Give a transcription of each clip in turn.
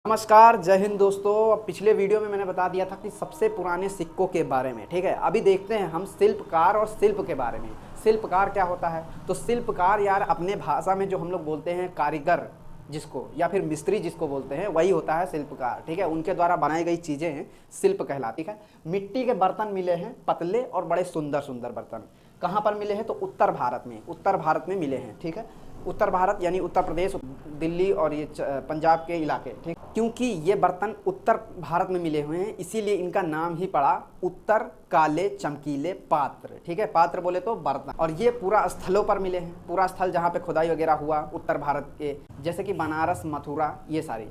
नमस्कार, जय हिंद दोस्तों। पिछले वीडियो में मैंने बता दिया था कि सबसे पुराने सिक्कों के बारे में, ठीक है। अभी देखते हैं हम शिल्पकार और शिल्प के बारे में। शिल्पकार क्या होता है? तो शिल्पकार यार अपने भाषा में जो हम लोग बोलते हैं कारीगर जिसको, या फिर मिस्त्री जिसको बोलते हैं, वही होता है शिल्पकार, ठीक है। उनके द्वारा बनाई गई चीज़ें शिल्प कहलाती है। मिट्टी के बर्तन मिले हैं, पतले और बड़े सुंदर सुंदर बर्तन। कहाँ पर मिले हैं? तो उत्तर भारत में, उत्तर भारत में मिले हैं, ठीक है। उत्तर भारत यानी उत्तर प्रदेश, दिल्ली और ये पंजाब के इलाके, ठीक। क्योंकि ये बर्तन उत्तर भारत में मिले हुए हैं, इसीलिए इनका नाम ही पड़ा उत्तर काले चमकीले पात्र, ठीक है। पात्र बोले तो बर्तन। और ये पूरा स्थलों पर मिले हैं, पूरा स्थल जहाँ पे खुदाई वगैरह हुआ उत्तर भारत के, जैसे कि बनारस, मथुरा, ये सारी।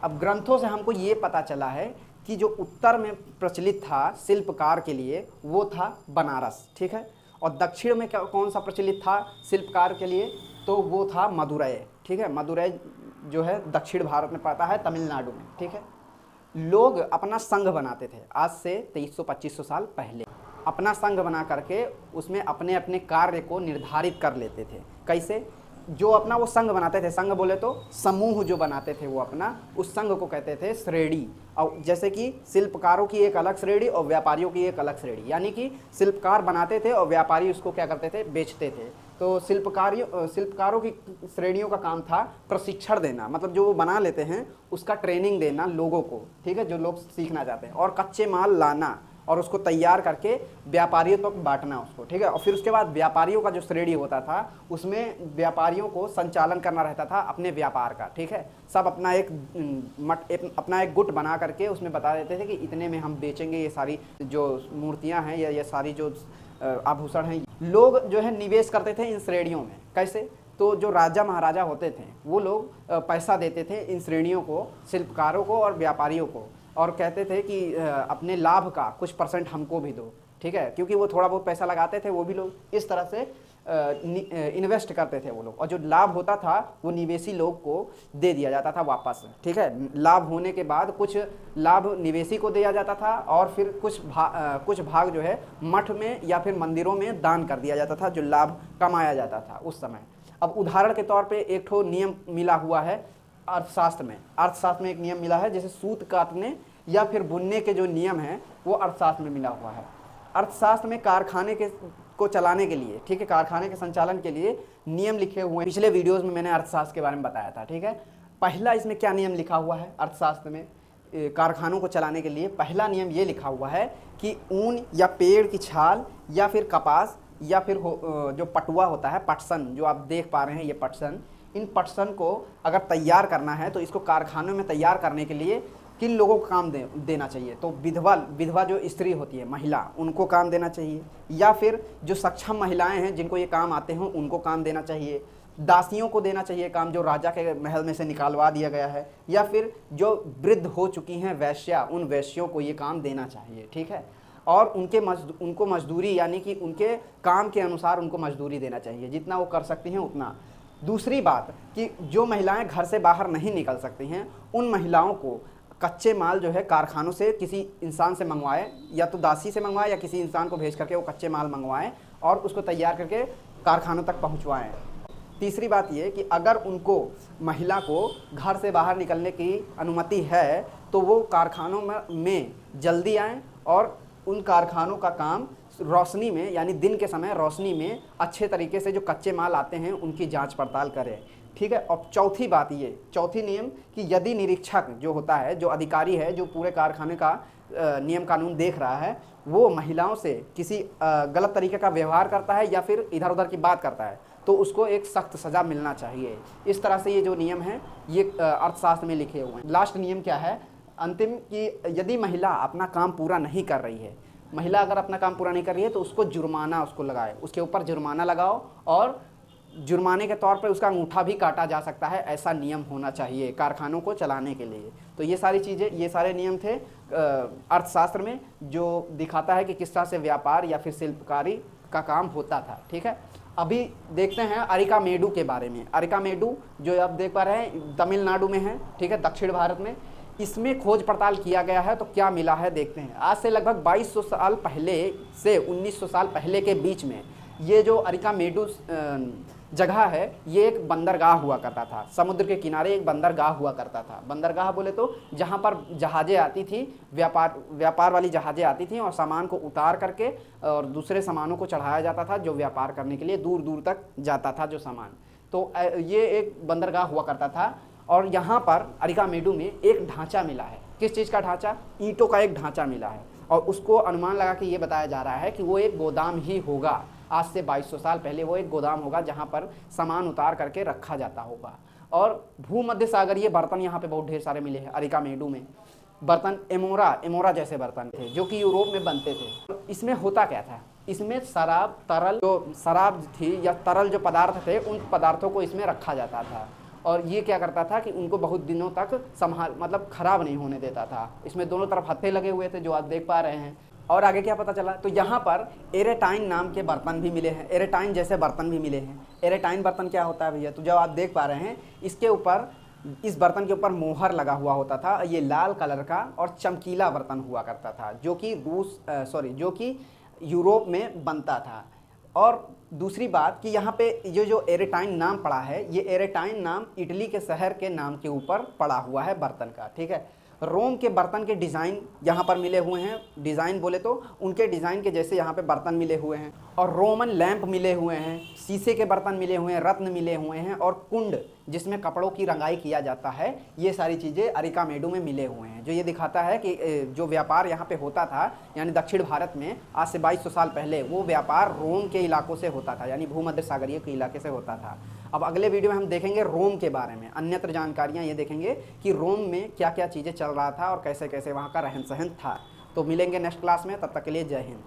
अब ग्रंथों से हमको ये पता चला है कि जो उत्तर में प्रचलित था शिल्पकार के लिए वो था बनारस, ठीक है। और दक्षिण में कौन सा प्रचलित था शिल्पकार के लिए? तो वो था मदुरै, ठीक है। मदुरै जो है दक्षिण भारत में पड़ता है, तमिलनाडु में, ठीक है। लोग अपना संघ बनाते थे आज से 2300-2500 साल पहले। अपना संघ बना करके उसमें अपने अपने कार्य को निर्धारित कर लेते थे। कैसे? जो अपना वो संघ बनाते थे, संघ बोले तो समूह जो बनाते थे, वो अपना उस संघ को कहते थे श्रेणी। और जैसे कि शिल्पकारों की एक अलग श्रेणी और व्यापारियों की एक अलग श्रेणी, यानी कि शिल्पकार बनाते थे और व्यापारी उसको क्या करते थे? बेचते थे। तो शिल्पकारों की श्रेणियों का काम था प्रशिक्षण देना, मतलब जो वो बना लेते हैं उसका ट्रेनिंग देना लोगों को, ठीक है, जो लोग सीखना चाहते हैं। और कच्चे माल लाना और उसको तैयार करके व्यापारियों तक बांटना उसको, ठीक है। और फिर उसके बाद व्यापारियों का जो श्रेणी होता था उसमें व्यापारियों को संचालन करना रहता था अपने व्यापार का, ठीक है। सब अपना अपना एक गुट बना करके उसमें बता देते थे कि इतने में हम बेचेंगे ये सारी जो मूर्तियां हैं या ये सारी जो आभूषण हैं। लोग जो है निवेश करते थे इन श्रेणियों में। कैसे? तो जो राजा महाराजा होते थे वो लोग पैसा देते थे इन श्रेणियों को, शिल्पकारों को और व्यापारियों को, और कहते थे कि अपने लाभ का कुछ % हमको भी दो, ठीक है। क्योंकि वो थोड़ा बहुत पैसा लगाते थे, वो भी लोग इस तरह से इन्वेस्ट करते थे वो लोग, और जो लाभ होता था वो निवेशी लोग को दे दिया जाता था वापस, ठीक है। लाभ होने के बाद कुछ लाभ निवेशी को दिया जाता था और फिर कुछ भाग जो है मठ में या फिर मंदिरों में दान कर दिया जाता था, जो लाभ कमाया जाता था उस समय। अब उदाहरण के तौर पे एक ठो नियम मिला हुआ है अर्थशास्त्र में एक नियम मिला है, जैसे सूत काटने या फिर बुनने के जो नियम हैं वो अर्थशास्त्र में मिला हुआ है। अर्थशास्त्र में कारखाने को चलाने के लिए, ठीक है, कारखाने के संचालन के लिए नियम लिखे हुए हैं। पिछले वीडियोस में मैंने अर्थशास्त्र के बारे में बताया था, ठीक है। पहला इसमें क्या नियम लिखा हुआ है अर्थशास्त्र में कारखानों को चलाने के लिए? पहला नियम ये लिखा हुआ है कि ऊन या पेड़ की छाल या फिर कपास या फिर जो पटुआ होता है, पटसन, जो आप देख पा रहे हैं ये पटसन, इन पटसन को अगर तैयार करना है तो इसको कारखानों में तैयार करने के लिए किन लोगों को काम देना चाहिए? तो विधवा जो स्त्री होती है, महिला, उनको काम देना चाहिए, या फिर जो सक्षम महिलाएं हैं जिनको ये काम आते हैं उनको काम देना चाहिए, दासियों को देना चाहिए काम जो राजा के महल में से निकालवा दिया गया है, या फिर जो वृद्ध हो चुकी हैं वैश्या, उन वैश्यों को ये काम देना चाहिए, ठीक है। और उनको मजदूरी, यानी कि उनके काम के अनुसार उनको मजदूरी देना चाहिए, जितना वो कर सकती हैं उतना। दूसरी बात कि जो महिलाएं घर से बाहर नहीं निकल सकती हैं उन महिलाओं को कच्चे माल जो है कारखानों से किसी इंसान से मंगवाए, या तो दासी से मंगवाए या किसी इंसान को भेज करके वो कच्चे माल मंगवाएं और उसको तैयार करके कारखानों तक पहुंचवाएं। तीसरी बात ये कि अगर उनको, महिला को घर से बाहर निकलने की अनुमति है तो वो कारखानों में जल्दी आएँ और उन कारखानों का काम रोशनी में, यानी दिन के समय रोशनी में अच्छे तरीके से जो कच्चे माल आते हैं उनकी जांच पड़ताल करें, ठीक है। और चौथी बात ये, चौथी नियम कि यदि निरीक्षक जो होता है, जो अधिकारी है, जो पूरे कारखाने का नियम कानून देख रहा है, वो महिलाओं से किसी गलत तरीके का व्यवहार करता है या फिर इधर उधर की बात करता है तो उसको एक सख्त सज़ा मिलना चाहिए। इस तरह से ये जो नियम हैं ये अर्थशास्त्र में लिखे हुए हैं। लास्ट नियम क्या है अंतिम, कि यदि महिला अपना काम पूरा नहीं कर रही है, महिला अगर अपना काम पूरा नहीं कर रही है तो उसको जुर्माना, उसको लगाए, उसके ऊपर जुर्माना लगाओ और जुर्माने के तौर पर उसका अंगूठा भी काटा जा सकता है। ऐसा नियम होना चाहिए कारखानों को चलाने के लिए। तो ये सारी चीज़ें, ये सारे नियम थे अर्थशास्त्र में, जो दिखाता है कि किस तरह से व्यापार या फिर शिल्पकारी का काम होता था, ठीक है। अभी देखते हैं अरिकामेडू के बारे में। अरिकामेडू जो आप देख पा रहे हैं तमिलनाडु में है, ठीक है, दक्षिण भारत में। इसमें खोज पड़ताल किया गया है तो क्या मिला है देखते हैं। आज से लगभग 2200 साल पहले से 1900 साल पहले के बीच में ये जो अरिकामेडू जगह है, ये एक बंदरगाह हुआ करता था। समुद्र के किनारे एक बंदरगाह हुआ करता था। बंदरगाह बोले तो जहाँ पर जहाज़ें आती थी, व्यापार वाली जहाज़ें आती थी और सामान को उतार करके और दूसरे सामानों को चढ़ाया जाता था, जो व्यापार करने के लिए दूर दूर तक जाता था जो सामान। तो ये एक बंदरगाह हुआ करता था। और यहाँ पर अरिकामेडू में एक ढांचा मिला है। किस चीज़ का ढांचा? ईंटों का एक ढांचा मिला है। और उसको अनुमान लगा के ये बताया जा रहा है कि वो एक गोदाम ही होगा। आज से 2200 साल पहले वो एक गोदाम होगा जहाँ पर सामान उतार करके रखा जाता होगा। और भूमध्य सागरीय बर्तन यहाँ पे बहुत ढेर सारे मिले हैं अरिकामेडू में। बर्तन एमोरा जैसे बर्तन थे जो कि यूरोप में बनते थे। इसमें होता क्या था? इसमें शराब, तरल जो शराब थी या तरल जो पदार्थ थे, उन पदार्थों को इसमें रखा जाता था। और ये क्या करता था कि उनको बहुत दिनों तक मतलब ख़राब नहीं होने देता था। इसमें दोनों तरफ हत्थे लगे हुए थे जो आप देख पा रहे हैं। और आगे क्या पता चला? तो यहाँ पर एरेटाइन नाम के बर्तन भी मिले हैं, एरेटाइन जैसे बर्तन भी मिले हैं। एरेटाइन बर्तन क्या होता है भैया? तो जो आप देख पा रहे हैं, इसके ऊपर, इस बर्तन के ऊपर मोहर लगा हुआ होता था। ये लाल कलर का और चमकीला बर्तन हुआ करता था जो कि यूरोप में बनता था। और दूसरी बात कि यहाँ पे जो एरेटाइन नाम पड़ा है, ये एरेटाइन नाम इटली के शहर के नाम के ऊपर पड़ा हुआ है बर्तन का, ठीक है। रोम के बर्तन के डिज़ाइन यहाँ पर मिले हुए हैं। डिज़ाइन बोले तो उनके डिज़ाइन के जैसे यहाँ पे बर्तन मिले हुए हैं। और रोमन लैंप मिले हुए हैं, शीशे के बर्तन मिले हुए हैं, रत्न मिले हुए हैं और कुंड जिसमें कपड़ों की रंगाई किया जाता है, ये सारी चीज़ें अरिकामेडू में मिले हुए हैं। जो ये दिखाता है कि जो व्यापार यहाँ पे होता था, यानी दक्षिण भारत में आज से 2200 साल पहले, वो व्यापार रोम के इलाकों से होता था, यानी भूमध्य सागरीय के इलाके से होता था। अब अगले वीडियो में हम देखेंगे रोम के बारे में, अन्यत्र जानकारियाँ ये देखेंगे कि रोम में क्या क्या चीज़ें चल रहा था और कैसे कैसे वहाँ का रहन सहन था। तो मिलेंगे नेक्स्ट क्लास में, तब तक के लिए जय हिंद।